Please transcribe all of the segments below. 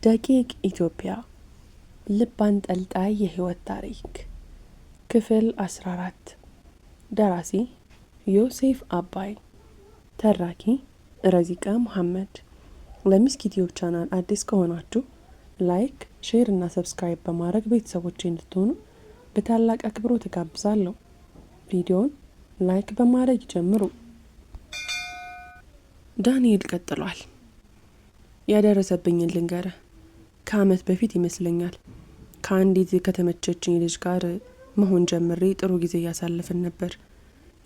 ደቂቅ ኢትዮጵያ ልብ አንጠልጣይ የህይወት ታሪክ ክፍል 14 ደራሲ ዮሴፍ አባይ ተራኪ ረዚቃ መሐመድ። ለሚስክ ዩቲዩብ ቻናል አዲስ ከሆናችሁ ላይክ፣ ሼር እና ሰብስክራይብ በማድረግ ቤተሰቦቼ እንድትሆኑ በታላቅ አክብሮት ተጋብዛለሁ። ቪዲዮውን ላይክ በማድረግ ጀምሩ። ዳንኤል ቀጥሏል። ያደረሰብኝን ልንገርህ። ከአመት በፊት ይመስለኛል ከአንዲት ከተመቸችኝ ልጅ ጋር መሆን ጀምሬ ጥሩ ጊዜ እያሳለፍን ነበር።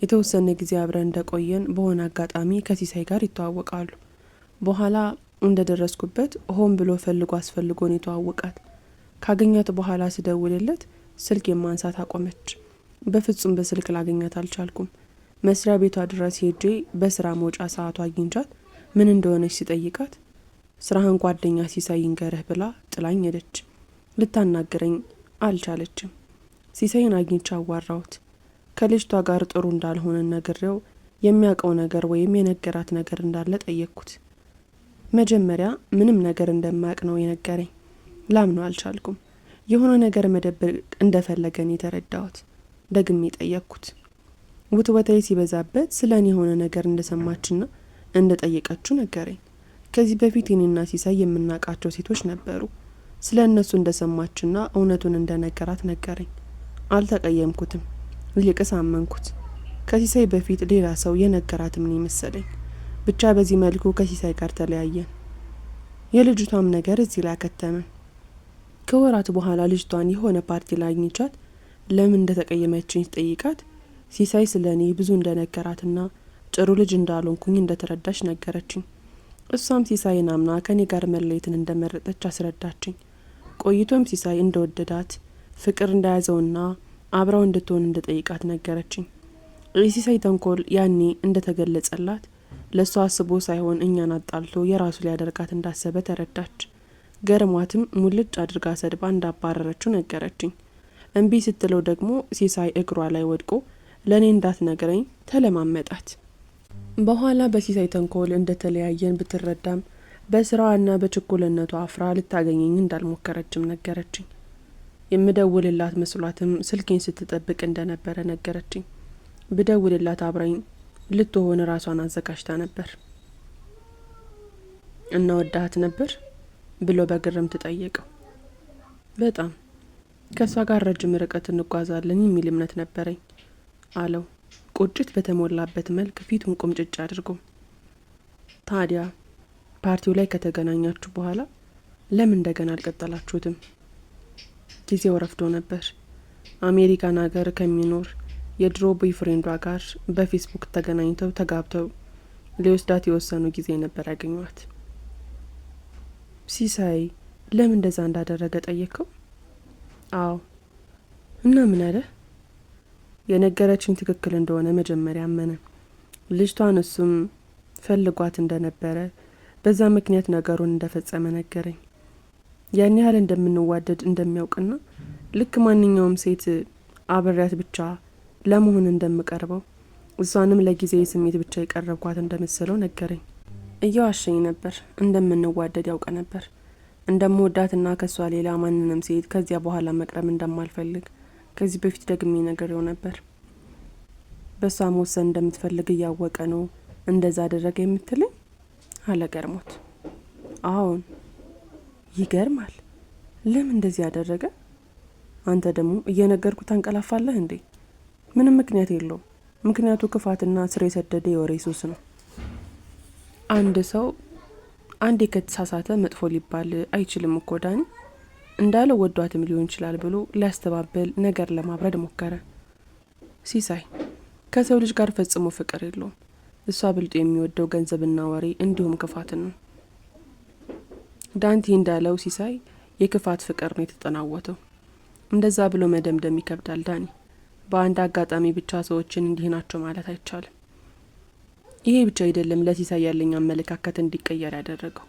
የተወሰነ ጊዜ አብረን እንደቆየን በሆነ አጋጣሚ ከሲሳይ ጋር ይተዋወቃሉ። በኋላ እንደደረስኩበት ሆን ብሎ ፈልጎ አስፈልጎን የተዋወቃት። ካገኛት በኋላ ስደውልለት ስልክ የማንሳት አቆመች። በፍጹም በስልክ ላገኛት አልቻልኩም። መስሪያ ቤቷ ድረስ ሄጄ በስራ መውጫ ሰዓቷ አግኝቻት ምን እንደሆነች ሲጠይቃት ስራህን ጓደኛ ሲሳይ ይንገርህ ብላ ጥላኝ ሄደች። ልታናገረኝ አልቻለችም። ሲሳይን አግኝቻ አዋራሁት። ከልጅቷ ጋር ጥሩ እንዳልሆነ ነግሬው የሚያውቀው ነገር ወይም የነገራት ነገር እንዳለ ጠየቅኩት። መጀመሪያ ምንም ነገር እንደማያውቅ ነው የነገረኝ። ላምነው አልቻልኩም። የሆነ ነገር መደበቅ እንደፈለገን የተረዳሁት። ደግሜ ጠየቅኩት። ውትወታዬ ሲበዛበት ስለኔ የሆነ ነገር እንደሰማችና እንደጠየቀችው ነገረኝ። ከዚህ በፊት እኔና ሲሳይ የምናውቃቸው ሴቶች ነበሩ። ስለ እነሱ እንደሰማችና እውነቱን እንደነገራት ነገረኝ። አልተቀየምኩትም፣ ይልቅስ አመንኩት። ከሲሳይ በፊት ሌላ ሰው የነገራት ምን ይመስለኝ። ብቻ በዚህ መልኩ ከሲሳይ ጋር ተለያየን። የልጅቷም ነገር እዚህ ላይ ከተመ። ከወራት በኋላ ልጅቷን የሆነ ፓርቲ ላይ አግኝቻት ለምን እንደተቀየመችኝ ጠይቃት ሲሳይ ስለኔ ብዙ እንደነገራትና ጥሩ ልጅ እንዳልሆንኩኝ እንደተረዳች ነገረችኝ። እሷም ሲሳይን አምና ከኔ ጋር መለየትን እንደመረጠች አስረዳችኝ። ቆይቶም ሲሳይ እንደወደዳት ፍቅር እንደያዘውና አብራው እንድትሆን እንደጠይቃት ነገረችኝ። የሲሳይ ተንኮል ያኔ እንደተገለጸላት ለሷ አስቦ ሳይሆን እኛን አጣልቶ የራሱ ሊያደርጋት እንዳሰበ ተረዳች። ገርሟትም ሙልጭ አድርጋ ሰድባ እንዳባረረችው ነገረችኝ። እምቢ ስትለው ደግሞ ሲሳይ እግሯ ላይ ወድቆ ለኔ እንዳትነግረኝ ተለማመጣት። በኋላ በሲሳይ ተንኮል እንደተለያየን ብትረዳም በስራዋና በችኩልነቷ አፍራ ልታገኘኝ እንዳልሞከረችም ነገረችኝ። የምደውልላት መስሏትም ስልኬን ስትጠብቅ እንደነበረ ነገረችኝ። ብደውልላት አብራኝ ልትሆን ራሷን አዘጋጅታ ነበር። እና ወዳት ነበር ብሎ በግርም ትጠየቀው። በጣም ከሷ ጋር ረጅም ርቀት እንጓዛለን የሚል እምነት ነበረኝ አለው ቁጭት በተሞላበት መልክ ፊቱን ቁምጭጭ አድርጎ። ታዲያ ፓርቲው ላይ ከተገናኛችሁ በኋላ ለምን እንደገና አልቀጠላችሁትም? ጊዜው ረፍዶ ነበር። አሜሪካን ሀገር ከሚኖር የድሮ ቦይፍሬንዷ ጋር በፌስቡክ ተገናኝተው ተጋብተው ሊወስዳት የወሰኑ ጊዜ ነበር ያገኟት። ሲሳይ ለምን እንደዛ እንዳደረገ ጠየቀው። አዎ። እና ምን አለ? የነገረችኝ ትክክል እንደሆነ መጀመሪያ አመነ። ልጅቷን እሱም ፈልጓት እንደነበረ በዛ ምክንያት ነገሩን እንደፈጸመ ነገረኝ። ያን ያህል እንደምንዋደድ እንደሚያውቅና ልክ ማንኛውም ሴት አብሬያት ብቻ ለመሆን እንደምቀርበው እሷንም ለጊዜ ስሜት ብቻ የቀረብኳት እንደመሰለው ነገረኝ። እየዋሸኝ ነበር። እንደምንዋደድ ያውቅ ነበር። እንደምወዳትና ከሷ ሌላ ማንንም ሴት ከዚያ በኋላ መቅረብ እንደማልፈልግ ከዚህ በፊት ደግሜ ነገሬው ነበር። በሷ መወሰን እንደምትፈልግ እያወቀ ነው እንደዛ አደረገ የምትለኝ? አለ ገርሞት። አዎን። ይገርማል። ለምን እንደዚህ ያደረገ? አንተ ደግሞ እየነገርኩት አንቀላፋለህ እንዴ? ምንም ምክንያት የለውም። ምክንያቱ ክፋትና ስር የሰደደ የወሬ ሱስ ነው። አንድ ሰው አንዴ ከተሳሳተ መጥፎ ሊባል አይችልም እኮ ዳኒ። እንዳለው ወዷትም ሊሆን ይችላል ብሎ ሊያስተባበል ነገር ለማብረድ ሞከረ። ሲሳይ ከሰው ልጅ ጋር ፈጽሞ ፍቅር የለውም። እሷ ብልጡ የሚወደው ገንዘብና ወሬ እንዲሁም ክፋትን ነው። ዳንቲ እንዳለው ሲሳይ የክፋት ፍቅር ነው የተጠናወተው። እንደዛ ብሎ መደምደም ይከብዳል ዳኒ። በአንድ አጋጣሚ ብቻ ሰዎችን እንዲህ ናቸው ማለት አይቻልም። ይሄ ብቻ አይደለም ለሲሳይ ያለኝ አመለካከት እንዲቀየር ያደረገው።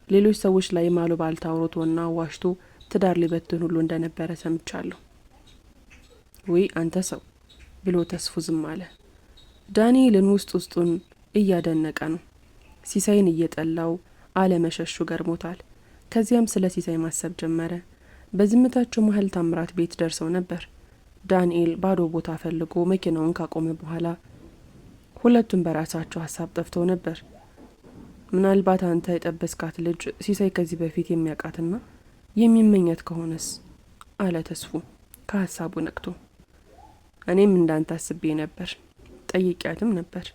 ሌሎች ሰዎች ላይ ማሉ ባልታውሮቶና ዋሽቶ ትዳር ሊበትን ሁሉ እንደነበረ ሰምቻለሁ። ወይ አንተ ሰው ብሎ ተስፉ ዝም አለ። ዳንኤልን ውስጡን እያደነቀ ነው። ሲሳይን እየጠላው አለመሸሹ ገርሞታል። ከዚያም ስለ ሲሳይ ማሰብ ጀመረ። በዝምታቸው መሀል ታምራት ቤት ደርሰው ነበር። ዳንኤል ባዶ ቦታ ፈልጎ መኪናውን ካቆመ በኋላ ሁለቱም በራሳቸው ሀሳብ ጠፍተው ነበር። ምናልባት አንተ የጠበስካት ልጅ ሲሳይ ከዚህ በፊት የሚያውቃትና የሚመኘት ከሆነስ አለ ተስፉ ከሀሳቡ ነቅቶ። እኔም እንዳንተ አስቤ ነበር፣ ጠይቂያትም ነበር።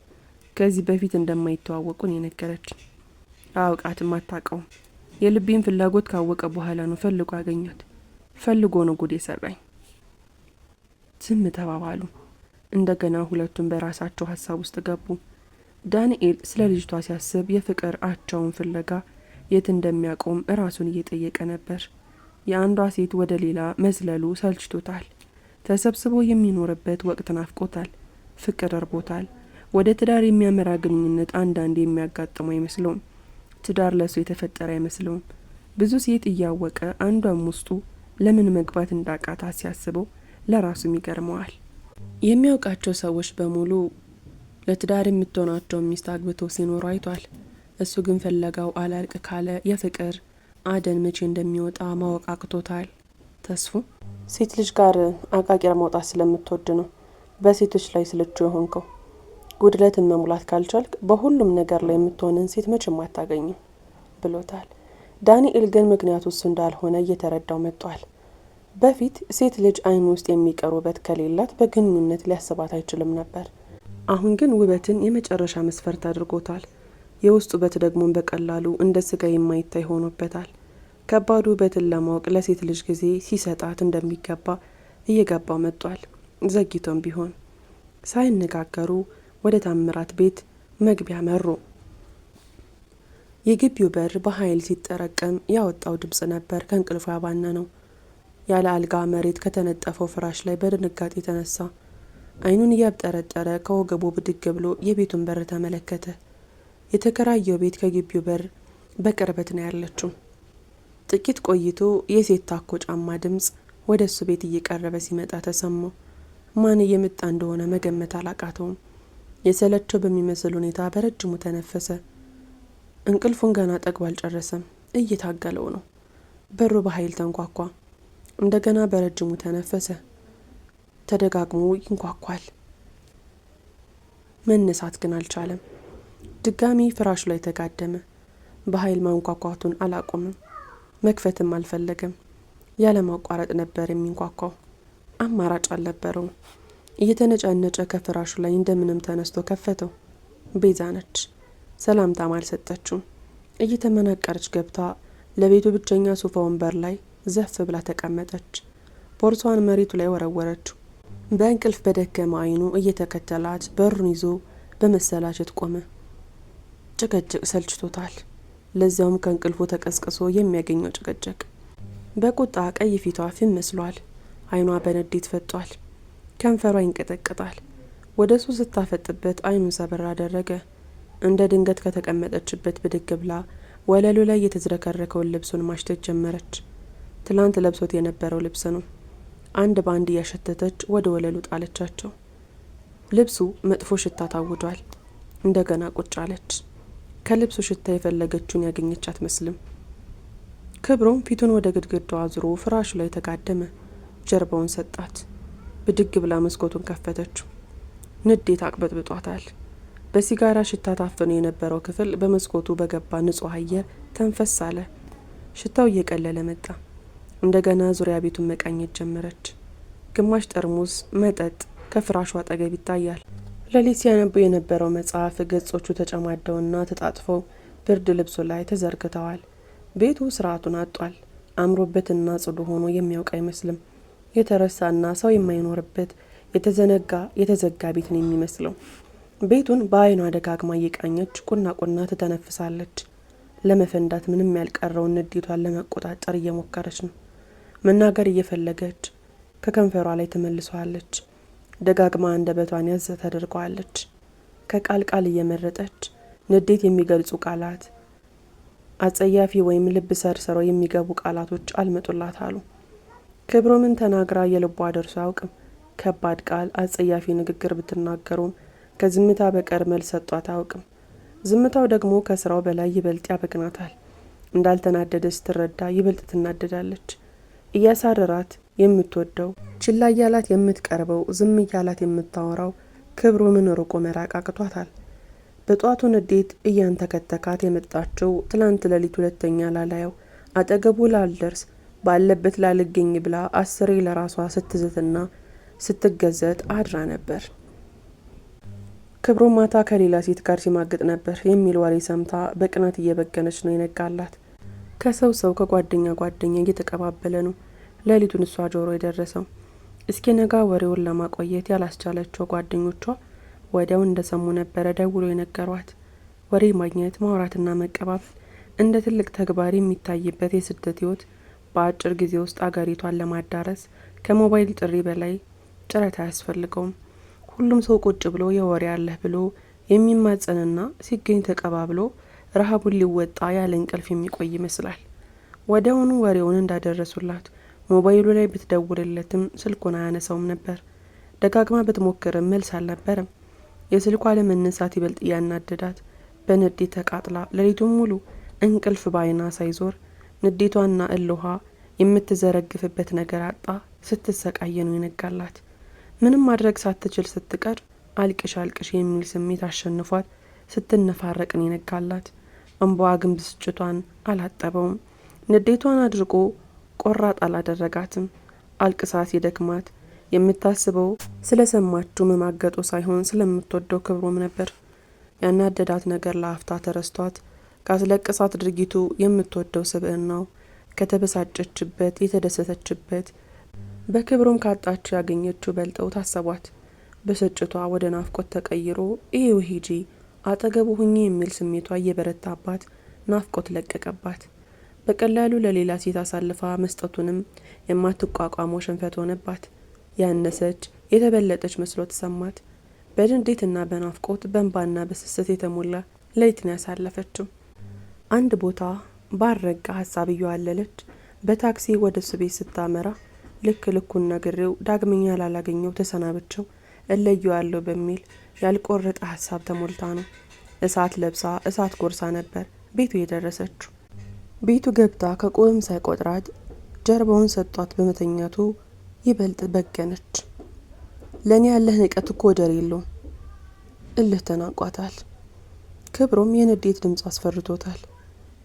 ከዚህ በፊት እንደማይተዋወቁን የነገረች። አውቃትም አታውቀውም። የልቤን ፍላጎት ካወቀ በኋላ ነው ፈልጎ አገኛት። ፈልጎ ነው ጉድ የሰራኝ። ዝም ተባባሉ። እንደገና ሁለቱም በራሳቸው ሀሳብ ውስጥ ገቡ። ዳንኤል ስለ ልጅቷ ሲያስብ የፍቅር አቻውን ፍለጋ የት እንደሚያቆም ራሱን እየጠየቀ ነበር። የአንዷ ሴት ወደ ሌላ መዝለሉ ሰልችቶታል። ተሰብስቦ የሚኖርበት ወቅት ናፍቆታል። ፍቅር እርቦታል። ወደ ትዳር የሚያመራ ግንኙነት አንዳንድ የሚያጋጥመው አይመስለውም። ትዳር ለሱ የተፈጠረ አይመስለውም። ብዙ ሴት እያወቀ አንዷም ውስጡ ለምን መግባት እንዳቃታ ሲያስበው ለራሱም ይገርመዋል። የሚያውቃቸው ሰዎች በሙሉ ለትዳር የምትሆናቸው ሚስት አግብተው ሲኖሩ አይቷል። እሱ ግን ፍለጋው አላልቅ ካለ የፍቅር አደን መቼ እንደሚወጣ ማወቅ አቅቶታል። ተስፉ ሴት ልጅ ጋር አቃቂር መውጣት ስለምትወድ ነው በሴቶች ላይ ስልቹ የሆንከው። ጉድለትን መሙላት ካልቻልክ በሁሉም ነገር ላይ የምትሆንን ሴት መቼም አታገኝም ብሎታል። ዳንኤል ግን ምክንያቱ እሱ እንዳልሆነ እየተረዳው መጥቷል። በፊት ሴት ልጅ አይን ውስጥ የሚቀር ውበት ከሌላት በግንኙነት ሊያስባት አይችልም ነበር። አሁን ግን ውበትን የመጨረሻ መስፈርት አድርጎታል። የውስጥ ውበት ደግሞ በቀላሉ እንደ ስጋ የማይታይ ሆኖበታል። ከባዱ ውበትን ለማወቅ ለሴት ልጅ ጊዜ ሲሰጣት እንደሚገባ እየገባው መጥቷል። ዘግይቶም ቢሆን ሳይነጋገሩ ወደ ታምራት ቤት መግቢያ መሩ። የግቢው በር በኃይል ሲጠረቀም ያወጣው ድምጽ ነበር ከእንቅልፉ ያባነነው። ያለ አልጋ መሬት ከተነጠፈው ፍራሽ ላይ በድንጋጤ የተነሳ አይኑን እያብጠረጠረ ከወገቡ ብድግ ብሎ የቤቱን በር ተመለከተ። የተከራየው ቤት ከግቢው በር በቅርበት ነው ያለችው። ጥቂት ቆይቶ የሴት ታኮ ጫማ ድምጽ ወደ እሱ ቤት እየቀረበ ሲመጣ ተሰማው። ማን እየመጣ እንደሆነ መገመት አላቃተውም። የሰለቸው በሚመስል ሁኔታ በረጅሙ ተነፈሰ። እንቅልፉን ገና ጠግቦ አልጨረሰም። እየታገለው ነው። በሩ በኃይል ተንኳኳ። እንደገና በረጅሙ ተነፈሰ። ተደጋግሞ ይንኳኳል። መነሳት ግን አልቻለም። ድጋሚ ፍራሹ ላይ ተጋደመ። በኃይል ማንኳኳቱን አላቆምም። መክፈትም አልፈለገም። ያለ ማቋረጥ ነበር የሚንኳኳው። አማራጭ አልነበረውም። እየተነጫነጨ ከፍራሹ ላይ እንደምንም ተነስቶ ከፈተው። ቤዛ ነች። ሰላምታም አልሰጠችውም። እየተመናቀረች ገብታ ለቤቱ ብቸኛ ሶፋ ወንበር ላይ ዘፍ ብላ ተቀመጠች። ቦርሷን መሬቱ ላይ ወረወረችው። በእንቅልፍ በደከመ አይኑ እየተከተላት በሩን ይዞ በመሰላቸት ቆመ። ጭቅጭቅ ሰልችቶታል። ለዚያውም ከእንቅልፉ ተቀስቅሶ የሚያገኘው ጭቅጭቅ። በቁጣ ቀይ ፊቷ ፊት መስሏል። አይኗ በንዴት ፈጧል። ከንፈሯ ይንቀጠቀጣል። ወደ እሱ ስታፈጥበት አይኑን ሰበር አደረገ። እንደ ድንገት ከተቀመጠችበት ብድግ ብላ ወለሉ ላይ የተዝረከረከውን ልብሱን ማሽተት ጀመረች። ትላንት ለብሶት የነበረው ልብስ ነው። አንድ ባንድ እያሸተተች ወደ ወለሉ ጣለቻቸው። ልብሱ መጥፎ ሽታ ታውጇል። እንደገና ቁጭ አለች። ከልብሱ ሽታ የፈለገችውን ያገኘች አትመስልም። ክብሮም ፊቱን ወደ ግድግዳው አዙሮ ፍራሹ ላይ ተጋደመ። ጀርባውን ሰጣት። ብድግ ብላ መስኮቱን ከፈተችው። ንዴት አቅበጥብጧታል። በሲጋራ ሽታ ታፍኖ የነበረው ክፍል በመስኮቱ በገባ ንጹህ አየር ተንፈስ አለ። ሽታው እየቀለለ መጣ። እንደገና ዙሪያ ቤቱን መቃኘት ጀመረች። ግማሽ ጠርሙስ መጠጥ ከፍራሹ አጠገብ ይታያል። ሌሊት ሲያነቡ የነበረው መጽሐፍ ገጾቹ ተጨማደውና ተጣጥፈው ብርድ ልብሱ ላይ ተዘርግተዋል። ቤቱ ስርዓቱን አጧል። አምሮበትና ጽዱ ሆኖ የሚያውቅ አይመስልም። የተረሳና ሰው የማይኖርበት የተዘጋ ቤት ነው የሚመስለው። ቤቱን በአይኗ ደጋግማ እየቃኘች ቁና ቁና ትተነፍሳለች። ለመፈንዳት ምንም ያልቀረውን ንዴቷን ለመቆጣጠር እየሞከረች ነው። መናገር እየፈለገች ከከንፈሯ ላይ ትመልሰዋለች። ደጋግማ አንደበቷን ያዝ ታደርገዋለች። ከቃል ቃል እየመረጠች ንዴት የሚገልጹ ቃላት፣ አጸያፊ ወይም ልብ ሰርስረው የሚገቡ ቃላቶች አልመጡላት አሉ። ክብሮምን ተናግራ የልቧ ደርሶ አያውቅም። ከባድ ቃል፣ አጸያፊ ንግግር ብትናገሩም ከዝምታ በቀር መልስ ሰጧት አያውቅም። ዝምታው ደግሞ ከስራው በላይ ይበልጥ ያበግናታል። እንዳልተናደደ ስትረዳ ይበልጥ ትናደዳለች። እያሳረራት የምትወደው ችላ እያላት የምትቀርበው ዝም እያላት የምታወራው ክብሮምን ርቆ መራቅ አቅቷታል። በጧቱ ንዴት እያንተከተካት የመጣችው ትላንት ሌሊት ሁለተኛ ላላየው አጠገቡ ላልደርስ ባለበት ላልገኝ ብላ 10 ለራሷ ስትዝትና ስትገዘት አድራ ነበር። ክብሮም ማታ ከሌላ ሴት ጋር ሲማግጥ ነበር የሚል ወሬ ሰምታ በቅናት እየበገነች ነው የነጋላት። ከሰው ከጓደኛ እየተቀባበለ ነው ሌሊቱን እሷ ጆሮ የደረሰው። እስኪ ነጋ ወሬውን ለማቆየት ያላስቻለችው ጓደኞቿ ወዲያው እንደሰሙ ነበረ ደውሎ የነገሯት። ወሬ ማግኘት ማውራትና መቀባበል እንደ ትልቅ ተግባር የሚታይበት የስደት ህይወት በአጭር ጊዜ ውስጥ አገሪቷን ለማዳረስ ከሞባይል ጥሪ በላይ ጥረት አያስፈልገውም። ሁሉም ሰው ቁጭ ብሎ የወሬ አለህ ብሎ የሚማጸንና ሲገኝ ተቀባብሎ ረሃቡን ሊወጣ ያለ እንቅልፍ የሚቆይ ይመስላል። ወዲያውኑ ወሬውን እንዳደረሱላት ሞባይሉ ላይ ብትደውልለትም ስልኩን አያነሳውም ነበር። ደጋግማ ብትሞክርም መልስ አልነበረም። የስልኳ አለመነሳት ይበልጥ እያናደዳት በንዴት ተቃጥላ ሌሊቱን ሙሉ እንቅልፍ ባይና ሳይዞር ንዴቷና እልሃ የምትዘረግፍበት ነገር አጣ ስትሰቃየ ነው የነጋላት። ምንም ማድረግ ሳትችል ስትቀር አልቅሽ የሚል ስሜት አሸንፏት ስትነፋረቅ ነው የነጋላት። እንባዋ ግን ብስጭቷን አላጠበውም። ንዴቷን አድርቆ ቆራጥ አላደረጋትም። አልቅሳ ሲደክማት የምታስበው ስለሰማችው መማገጡ ሳይሆን ስለምትወደው ክብሮም ነበር። ያናደዳት ነገር ለአፍታ ተረስቷት ካስለቀሳት ድርጊቱ የምትወደው ስብዕናው ከተበሳጨችበት የተደሰተችበት በክብሮም ካጣችው ያገኘችው በልጠው ታሰቧት። ብስጭቷ ወደ ናፍቆት ተቀይሮ ይሄው ሂጂ አጠገቡ ሁኚ የሚል ስሜቷ እየበረታባት ናፍቆት ለቀቀባት። በቀላሉ ለሌላ ሴት አሳልፋ መስጠቱንም የማትቋቋመው ሽንፈት ሆነባት። ያነሰች የተበለጠች መስሎ ተሰማት። በንዴትና በናፍቆት በእንባና በስስት የተሞላ ሌሊትን ያሳለፈችው አንድ ቦታ ባረጋ ሀሳብ እየዋለለች በታክሲ ወደ እሱ ቤት ስታመራ ልኩን ነግሬው ዳግመኛ ላላገኘው ተሰናብቸው እለየዋለሁ በሚል ያልቆረጠ ሀሳብ ተሞልታ ነው። እሳት ለብሳ እሳት ጎርሳ ነበር ቤቱ የደረሰችው። ቤቱ ገብታ ከቆም ሳይቆጥራት ጀርባውን ሰጧት በመተኛቱ ይበልጥ በገነች። ለኔ ያለህ ንቀት እኮ ወደር የለውም እልህ ተናቋታል። ክብሮም የንዴት ድምጽ አስፈርቶታል።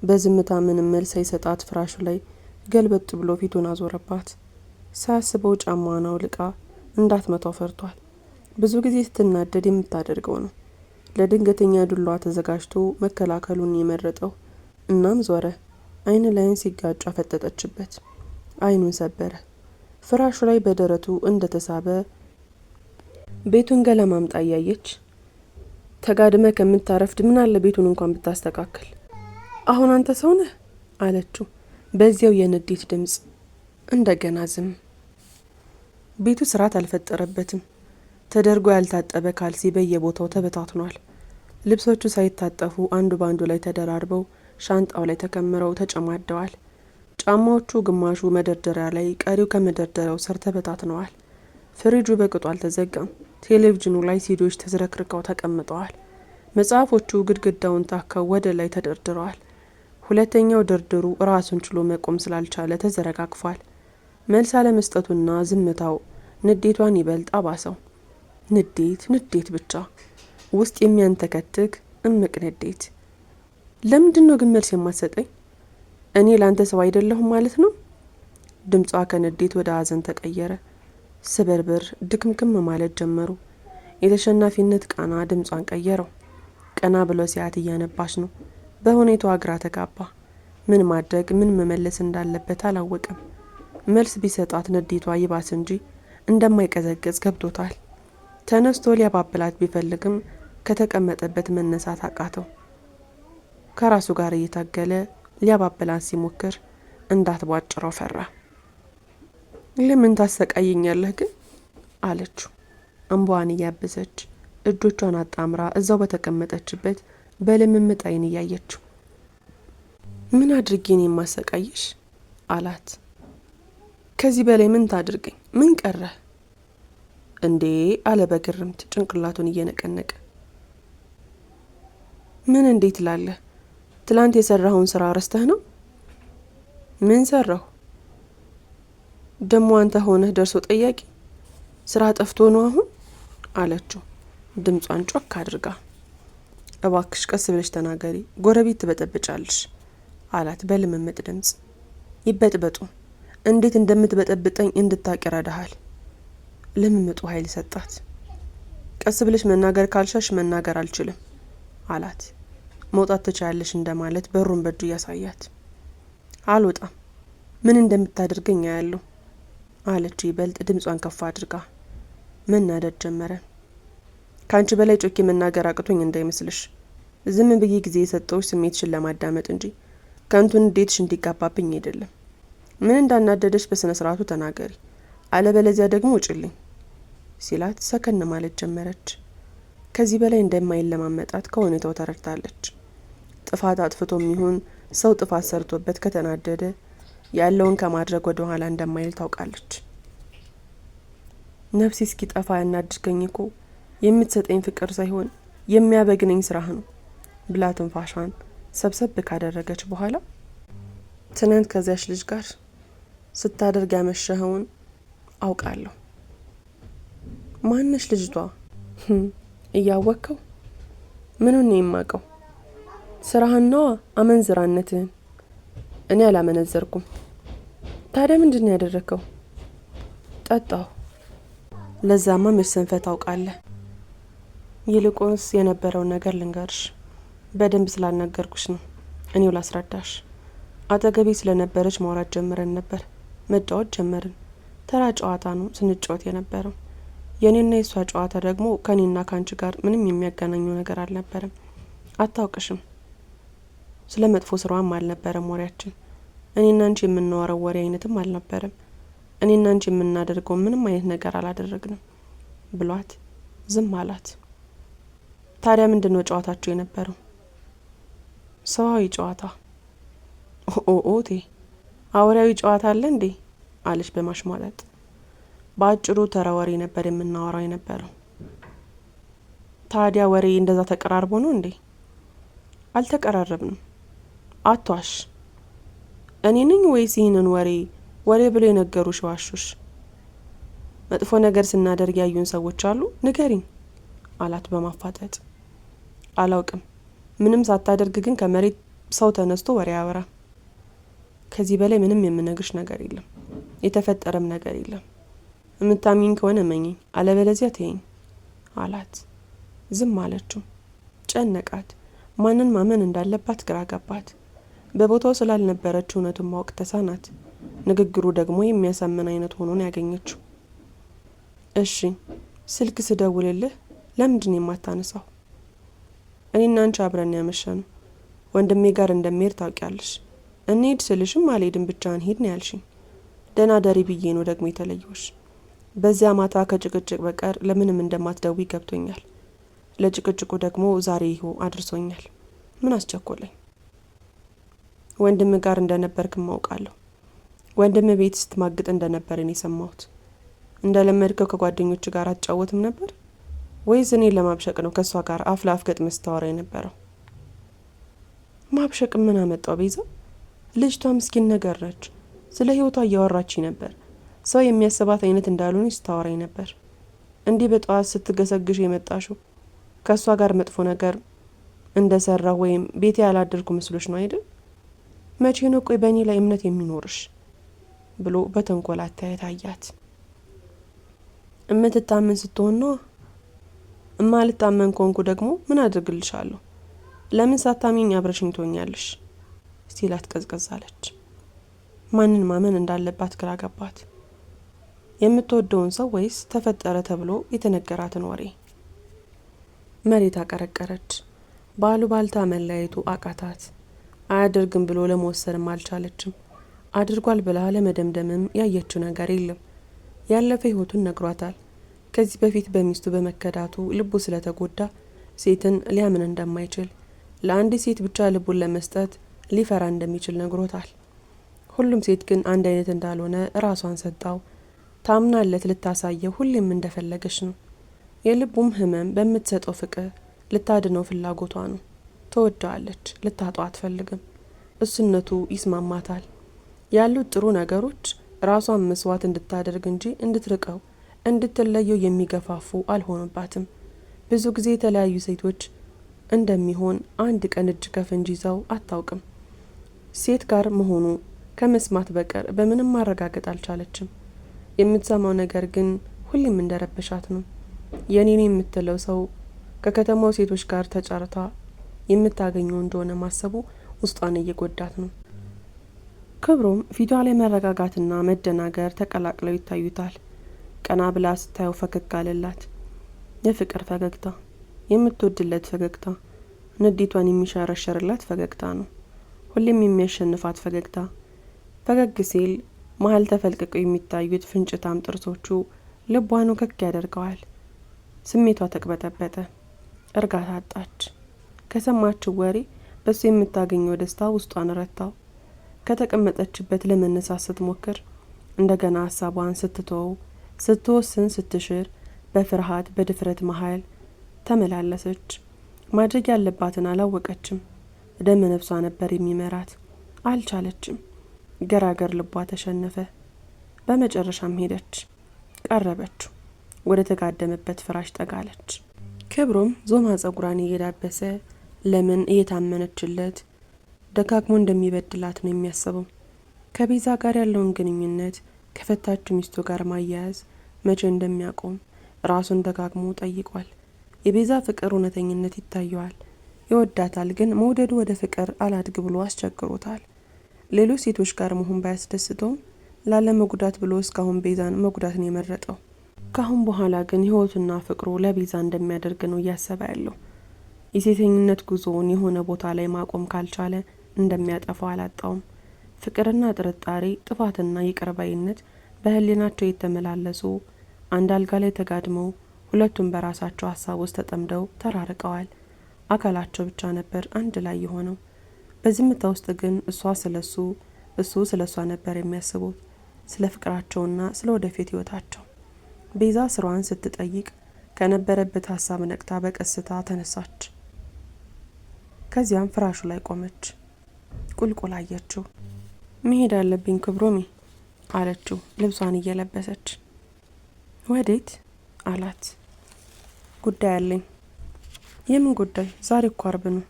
በዝምታ ምንም መልስ ሳይሰጣት ፍራሹ ላይ ገልበጥ ብሎ ፊቱን አዞረባት። ሳያስበው ጫማዋን አውልቃ እንዳትመታው ፈርቷል። ብዙ ጊዜ ስትናደድ የምታደርገው ነው። ለድንገተኛ ዱላዋ ተዘጋጅቶ መከላከሉን የመረጠው። እናም ዞረ። አይን ላይን ሲጋጩ አፈጠጠችበት። አይኑን ሰበረ። ፍራሹ ላይ በደረቱ እንደተሳበ ቤቱን ገለማምጣ እያየች ተጋድመ ከምታረፍድ ምን አለ ቤቱን እንኳን ብታስተካክል። አሁን አንተ ሰው ነህ አለችው በዚያው የንዴት ድምጽ። እንደገና ዝም። ቤቱ ስርዓት አልፈጠረበትም። ተደርጎ ያልታጠበ ካልሲ በየቦታው ተበታትኗል። ልብሶቹ ሳይታጠፉ አንዱ ባንዱ ላይ ተደራርበው ሻንጣው ላይ ተከምረው ተጨማደዋል። ጫማዎቹ ግማሹ መደርደሪያ ላይ፣ ቀሪው ከመደርደሪያው ስር ተበታትነዋል። ፍሪጁ በቅጡ አልተዘጋም። ቴሌቪዥኑ ላይ ሲዲዎች ተዝረክርከው ተቀምጠዋል። መጽሐፎቹ ግድግዳውን ታከው ወደ ላይ ተደርድረዋል። ሁለተኛው ድርድሩ ራሱን ችሎ መቆም ስላልቻለ ተዘረጋግፏል። መልስ አለመስጠቱና ዝምታው ንዴቷን ይበልጥ አባሰው። ንዴት ብቻ ውስጥ የሚያንተከትክ እምቅ ንዴት። ለምንድን ነው ግን መልስ የማትሰጠኝ? እኔ ላንተ ሰው አይደለሁም ማለት ነው? ድምጿ ከንዴት ወደ ሀዘን ተቀየረ። ስብርብር ድክምክም ማለት ጀመሩ። የተሸናፊነት ቃና ድምጿን ቀየረው። ቀና ብሎ ሲያት እያነባች ነው። በሁኔታዋ ግራ ተጋባ። ምን ማድረግ ምን መመለስ እንዳለበት አላወቀም። መልስ ቢሰጣት ንዴቷ ይባስ እንጂ እንደማይቀዘቅዝ ገብቶታል። ተነስቶ ሊያባብላት ቢፈልግም ከተቀመጠበት መነሳት አቃተው። ከራሱ ጋር እየታገለ ሊያባብላት ሲሞክር እንዳትቧጭረው ፈራ። ለምን ታሰቃየኛለህ ግን አለችው እንባዋን እያበሰች እጆቿን አጣምራ እዛው በተቀመጠችበት በልምምጥ አይን እያየችው። ምን አድርጌን የማሰቃይሽ አላት። ከዚህ በላይ ምን ታድርገኝ? ምን ቀረ እንዴ አለ በግርምት ጭንቅላቱን እየነቀነቀ። ምን እንዴት ላለ ትላንት የሰራኸውን ስራ ረስተህ ነው ምን ሰራሁ? ደሞ አንተ ሆነህ ደርሶ ጠያቂ? ስራ ጠፍቶ ነው አሁን አለችው ድምጿን ጮክ አድርጋ። እባክሽ ቀስ ብለሽ ተናገሪ፣ ጎረቤት ትበጠብጫለሽ አላት በልምምጥ ድምጽ። ይበጥበጡ፣ እንዴት እንደምትበጠብጠኝ እንድታቂ ረዳሃል። ልምምጡ ኃይል ሰጣት። ቀስ ብለሽ መናገር ካልሻሽ መናገር አልችልም አላት። መውጣት ትችያለሽ እንደማለት በሩን በእጁ ያሳያት። አልወጣም፣ ምን እንደምታደርገኝ ያያለሁ አለች ይበልጥ ድምጿን ከፍ አድርጋ። መናደድ ጀመረ። ካንቺ በላይ ጮኬ መናገር አቅቶኝ እንዳይመስልሽ። ዝም ብዬ ጊዜ የሰጠውሽ ስሜትሽን ለማዳመጥ እንጂ ከንቱን እንዴትሽ እንዲጋባብኝ አይደለም። ምን እንዳናደደሽ በስነ ስርዓቱ ተናገሪ፣ አለበለዚያ ደግሞ ውጭልኝ ሲላት ሰከን ማለት ጀመረች። ከዚህ በላይ እንደማይለማመጣት ከሁኔታው ተረድታለች። ጥፋት አጥፍቶም ይሁን ሰው ጥፋት ሰርቶበት ከተናደደ ያለውን ከማድረግ ወደ ኋላ እንደማይል ታውቃለች። ነፍሴ እስኪ ጠፋ ያናድገኝ እኮ የምትሰጠኝ ፍቅር ሳይሆን የሚያበግነኝ ስራህ ነው ብላ ትንፋሿን ሰብሰብ ካደረገች በኋላ ትናንት ከዚያች ልጅ ጋር ስታደርግ ያመሸኸውን አውቃለሁ። ማነሽ ልጅቷ? እያወቅከው? ምኑን ነው የማውቀው? ስራህን ነዋ፣ አመንዝራነትህን። እኔ አላመነዘርኩም። ታዲያ ምንድን ነው ያደረከው? ጠጣሁ። ለዛማ መሰንፈት ታውቃለህ። ይልቁንስ የነበረውን ነገር ልንገርሽ። በደንብ ስላልነገርኩሽ ነው። እኔው ላስረዳሽ። አጠገቤ ስለነበረች ማውራት ጀምረን ነበር። መጫወት ጀመርን። ተራ ጨዋታ ነው ስንጫወት የነበረው። የኔና የሷ ጨዋታ ደግሞ ከኔና ካንቺ ጋር ምንም የሚያገናኘው ነገር አልነበረም። አታውቅሽም። ስለ መጥፎ ስራዋም አልነበረም ወሬያችን። እኔና አንቺ የምናወራው ወሬ አይነትም አልነበረም። እኔና አንቺ የምናደርገው ምንም አይነት ነገር አላደረግንም ብሏት ዝም አላት። ታዲያ ምንድነው ጨዋታችሁ የነበረው? ሰዋዊ ጨዋታ። ኦኦቴ አውሬያዊ ጨዋታ አለ እንዴ? አለች በማሽሟጠጥ። በአጭሩ ተራ ወሬ ነበር የምናወራው የነበረው። ታዲያ ወሬ እንደዛ ተቀራርቦ ነው እንዴ? አልተቀራረብንም። አቷሽ። እኔ ነኝ ወይስ ይህንን ወሬ ብሎ የነገሩሽ ዋሹሽ? መጥፎ ነገር ስናደርግ ያዩን ሰዎች አሉ? ንገሪኝ አላት በማፋጠጥ። አላውቅም። ምንም ሳታደርግ ግን ከመሬት ሰው ተነስቶ ወሬ ያወራ። ከዚህ በላይ ምንም የምነግርሽ ነገር የለም። የተፈጠረም ነገር የለም። እምታሚኝ ከሆነ መኝኝ፣ አለበለዚያ ተይኝ አላት። ዝም አለችው። ጨነቃት። ማንን ማመን እንዳለባት ግራ ገባት። በቦታው ስላልነበረች እውነቱን ማወቅ ተሳናት። ንግግሩ ደግሞ የሚያሳምን አይነት ሆኖ ነው ያገኘችው። እሺ ስልክ ስደውልልህ ለምንድን የማታነሳው? እኔና አንቺ አብረን ያመሸነው። ወንድሜ ጋር እንደምሄድ ታውቂያለሽ። እንሂድ ስልሽም አልሄድም ብቻህን ሂድ ነው ያልሽኝ። ደህና ደሪ ብዬ ነው ደግሞ የተለየሁሽ። በዚያ ማታ ከጭቅጭቅ በቀር ለምንም እንደማትደውይ ገብቶኛል። ለጭቅጭቁ ደግሞ ዛሬ ይኸው አድርሶኛል። ምን አስቸኮለኝ? ወንድም ጋር እንደነበርክም አውቃለሁ። ወንድም ቤት ስትማግጥ እንደነበር እኔ ሰማሁት። እንደለመድከው ከጓደኞች ጋር አትጫወትም ነበር ወይስ እኔን ለማብሸቅ ነው ከሷ ጋር አፍ ለአፍ ገጥመህ ስታወራ የነበረው? ማብሸቅ ምን አመጣው ቤዛ? ልጅቷ ምስኪን ነገር ነች። ስለ ህይወቷ እያወራች ነበር። ሰው የሚያስባት አይነት እንዳልሆነች ስታወራኝ ነበር። እንዲህ በጠዋት ስትገሰግሽ የመጣሽው ከሷ ጋር መጥፎ ነገር እንደሰራ ወይም ቤቴ ያላደርኩ መስሎሽ ነው አይደል? መቼ ነው ቆይ በእኔ ላይ እምነት የሚኖርሽ? ብሎ በተንኮል አታየት አያት። እምትታመን ስትሆን ነው። እማልታመን ኮንኩ ደግሞ ምን አድርግልሻለሁ? ለምን ሳታሚኝ አብረሽኝ ትሆኛለሽ? ሲላት ቀዝቀዝ አለች። ማንን ማመን እንዳለባት ግራ ገባት። የምትወደውን ሰው ወይስ ተፈጠረ ተብሎ የተነገራትን ወሬ? መሬት አቀረቀረች። ባሉባልታ መለያየቱ አቃታት። አያደርግም ብሎ ለመወሰንም አልቻለችም። አድርጓል ብላ ለመደምደምም ያየችው ነገር የለም። ያለፈ ህይወቱን ነግሯታል። ከዚህ በፊት በሚስቱ በመከዳቱ ልቡ ስለተጎዳ ሴትን ሊያምን እንደማይችል፣ ለአንድ ሴት ብቻ ልቡን ለመስጠት ሊፈራ እንደሚችል ነግሮታል። ሁሉም ሴት ግን አንድ አይነት እንዳልሆነ ራሷን ሰጣው። ታምናለት ልታሳየው ሁሌም እንደፈለገች ነው። የልቡም ህመም በምትሰጠው ፍቅር ልታድነው ፍላጎቷ ነው። ትወደዋለች፣ ልታጣው አትፈልግም። እሱነቱ ይስማማታል። ያሉት ጥሩ ነገሮች ራሷን መስዋዕት እንድታደርግ እንጂ እንድትርቀው እንድትለየው የሚገፋፉ አልሆኑባትም። ብዙ ጊዜ የተለያዩ ሴቶች እንደሚሆን አንድ ቀን እጅ ከፍንጅ ይዘው አታውቅም። ሴት ጋር መሆኑ ከመስማት በቀር በምንም ማረጋገጥ አልቻለችም። የምትሰማው ነገር ግን ሁሌም እንደረበሻት ነው። የኔን የምትለው ሰው ከከተማው ሴቶች ጋር ተጫርታ የምታገኘው እንደሆነ ማሰቡ ውስጧን እየጎዳት ነው። ክብሮም ፊቷ ላይ መረጋጋትና መደናገር ተቀላቅለው ይታዩታል። ቀና ብላ ስታየው ፈገግ አለላት። የፍቅር ፈገግታ፣ የምትወድለት ፈገግታ፣ ንዴቷን የሚሸረሸርላት ፈገግታ ነው። ሁሌም የሚያሸንፋት ፈገግታ። ፈገግ ሲል መሀል ተፈልቅቀው የሚታዩት ፍንጭታም ጥርሶቹ ልቧን ወከክ ያደርገዋል። ስሜቷ ተቅበጠበጠ። እርጋታ አጣች። ከሰማችው ወሬ በሱ የምታገኘው ደስታ ውስጧን ረታው። ከተቀመጠችበት ለመነሳት ስትሞክር እንደገና ሀሳቧን ስትተው ስትወስን ስትሽር በፍርሃት በድፍረት መሃል ተመላለሰች። ማድረግ ያለባትን አላወቀችም። ደመ ነፍሷ ነበር የሚመራት። አልቻለችም። ገራገር ልቧ ተሸነፈ። በመጨረሻም ሄደች። ቀረበችው። ወደ ተጋደመበት ፍራሽ ጠጋለች። ክብሮም ዞማ ጸጉሯን እየዳበሰ ለምን እየታመነችለት ደጋግሞ እንደሚበድላት ነው የሚያስበው። ከቤዛ ጋር ያለውን ግንኙነት ከፈታችው ሚስቱ ጋር ማያያዝ መቼ እንደሚያቆም ራሱን ደጋግሞ ጠይቋል። የቤዛ ፍቅር እውነተኝነት ይታየዋል። ይወዳታል፣ ግን መውደዱ ወደ ፍቅር አላድግ ብሎ አስቸግሮታል። ሌሎች ሴቶች ጋር መሆን ባያስደስተውም ላለመጉዳት ብሎ እስካሁን ቤዛን መጉዳትን የመረጠው። ካሁን በኋላ ግን ህይወቱና ፍቅሩ ለቤዛ እንደሚያደርግ ነው እያሰበ ያለው። የሴተኝነት ጉዞውን የሆነ ቦታ ላይ ማቆም ካልቻለ እንደሚያጠፋው አላጣውም። ፍቅርና ጥርጣሬ፣ ጥፋትና ይቅርባይነት በህሊናቸው የተመላለሱ አንድ አልጋ ላይ ተጋድመው ሁለቱም በራሳቸው ሀሳብ ውስጥ ተጠምደው ተራርቀዋል። አካላቸው ብቻ ነበር አንድ ላይ የሆነው። በዝምታ ውስጥ ግን እሷ ስለሱ፣ እሱ ስለሷ ነበር የሚያስቡት፣ ስለ ፍቅራቸውና ስለ ወደፊት ህይወታቸው። ቤዛ ስራዋን ስትጠይቅ ከነበረበት ሀሳብ ነቅታ በቀስታ ተነሳች። ከዚያም ፍራሹ ላይ ቆመች። ቁልቁል አየችው። መሄድ አለብኝ ክብሮሜ አለችው ልብሷን እየለበሰች። ወዴት አላት። ጉዳይ አለኝ። የምን ጉዳይ? ዛሬ እኮ አርብ ነው።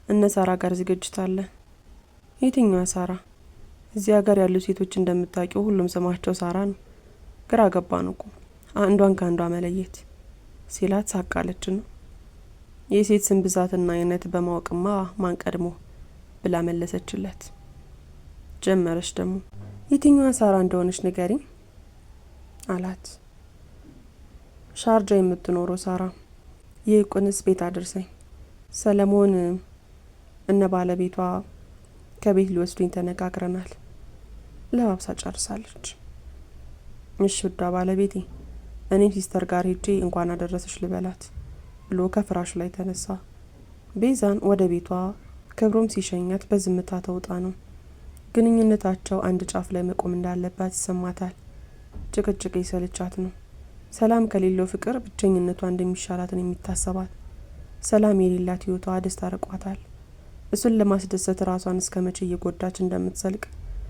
እነ ሳራ ጋር ዝግጅት አለ። የትኛዋ ሳራ? እዚህ ሀገር ያሉ ሴቶች እንደምታውቂው ሁሉም ስማቸው ሳራ ነው። ግራ ገባን እኮ አንዷን ከአንዷ መለየት ሲላት ሳቃለች ነው። የሴት ስም ብዛትና አይነት በማወቅማ ማን ቀድሞ ብላ መለሰችለት። ጀመረች ደግሞ። የትኛዋ ሳራ እንደሆነች ንገሪኝ አላት። ሻርጃ የምትኖረው ሳራ። ይልቁንስ ቤት አድርሰኝ። ሰለሞን እነ ባለቤቷ ከቤት ሊወስዱኝ ተነጋግረናል። ለባብሳ ጨርሳለች። እሺ ውዷ ባለቤቴ፣ እኔም ሲስተር ጋር ሄጄ እንኳን አደረሰች ልበላት ብሎ ከፍራሹ ላይ ተነሳ። ቤዛን ወደ ቤቷ ክብሮም ሲሸኛት በዝምታ ተውጣ ነው። ግንኙነታቸው አንድ ጫፍ ላይ መቆም እንዳለባት ይሰማታል። ጭቅጭቅ ይሰልቻት ነው። ሰላም ከሌለው ፍቅር ብቸኝነቷ እንደሚሻላትን የሚታሰባት። ሰላም የሌላት ህይወቷ ደስታ ርቋታል። እሱን ለማስደሰት ራሷን እስከ መቼ እየጎዳች እንደምትዘልቅ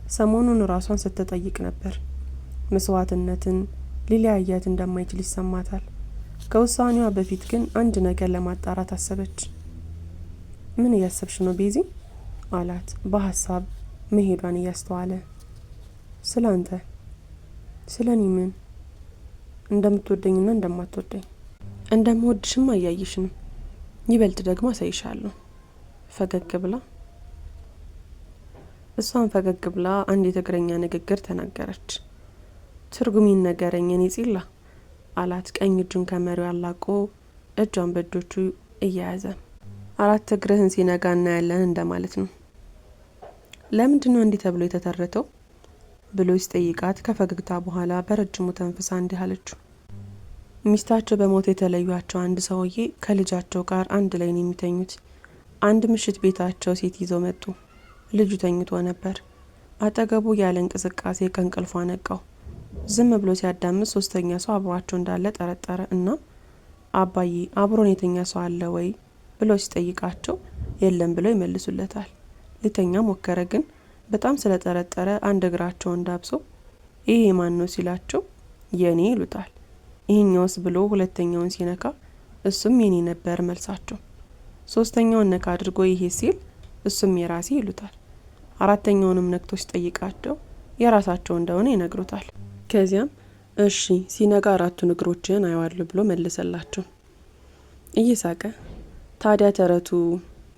ሰሞኑን ራሷን ስትጠይቅ ነበር። መስዋዕትነትን ሊለያያት እንደማይችል ይሰማታል። ከውሳኔዋ በፊት ግን አንድ ነገር ለማጣራት አሰበች። ምን እያሰብሽ ነው ቤዚ አላት በሀሳብ መሄዷን እያስተዋለ። ስላንተ። ስለኔ ምን? እንደምትወደኝና እንደማትወደኝ። እንደምወድሽም አያይሽ ነው። ይበልጥ ደግሞ አሳይሻለሁ። ፈገግ ብላ እሷን ፈገግ ብላ አንድ የትግረኛ ንግግር ተናገረች። ትርጉሚን ነገረኝ እኔ ጺላ አላት ቀኝ እጁን ከመሪው አላቆ እጇን በእጆቹ እያያዘ። አራት እግርህን ሲነጋ እናያለን እንደማለት ነው። ለምንድነው እንዲህ ተብሎ የተተረተው ብሎ ሲጠይቃት ከፈገግታ በኋላ በረጅሙ ተንፍሳ እንዲህ አለችው። ሚስታቸው በሞት የተለዩቸው አንድ ሰውዬ ከልጃቸው ጋር አንድ ላይ ነው የሚተኙት። አንድ ምሽት ቤታቸው ሴት ይዘው መጡ። ልጁ ተኝቶ ነበር። አጠገቡ ያለ እንቅስቃሴ ከእንቅልፏ ነቃው። ዝም ብሎ ሲያዳምጥ ሶስተኛ ሰው አብሯቸው እንዳለ ጠረጠረ እና አባዬ አብሮን የተኛ ሰው አለ ወይ ብሎ ሲጠይቃቸው የለም ብለው ይመልሱለታል። ሊተኛ ሞከረ፣ ግን በጣም ስለጠረጠረ አንድ እግራቸውን ዳብሶ ይሄ ማን ነው ሲላቸው የኔ ይሉታል። ይሄኛውስ ብሎ ሁለተኛውን ሲነካ እሱም የኔ ነበር መልሳቸው። ሶስተኛውን ነካ አድርጎ ይሄ ሲል እሱም የራሴ ይሉታል። አራተኛውንም ነክቶ ሲጠይቃቸው የራሳቸው እንደሆነ ይነግሩታል። ከዚያም እሺ ሲነጋ አራቱን እግሮችን አየዋለሁ ብሎ መለሰላቸው። እየሳቀ ታዲያ ተረቱ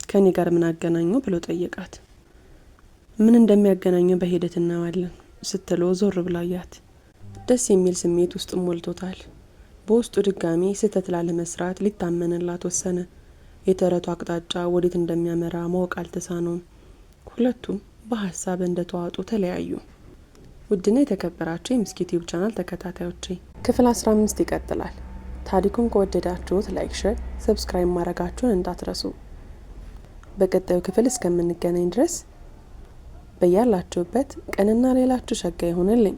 ከኔ ጋር ምን አገናኘው ብሎ ጠየቃት። ምን እንደሚያገናኘው በሂደት እናየዋለን ስትለው ዞር ብላ አያት። ደስ የሚል ስሜት ውስጥ ሞልቶታል። በውስጡ ድጋሚ ስህተት ላለመስራት ሊታመንላት ወሰነ። የተረቱ አቅጣጫ ወዴት እንደሚያመራ ማወቅ አልተሳነውም። ሁለቱም በሀሳብ እንደተዋጡ ተለያዩ። ውድና የተከበራችሁ የምስኪ ዩቲዩብ ቻናል ተከታታዮቼ ክፍል 15 ይቀጥላል። ታሪኩን ከወደዳችሁት ላይክ፣ ሼር፣ ሰብስክራይብ ማድረጋችሁን እንዳትረሱ። በቀጣዩ ክፍል እስከምንገናኝ ድረስ በያላችሁበት ቀንና ሌላችሁ ሸጋ ይሁንልኝ።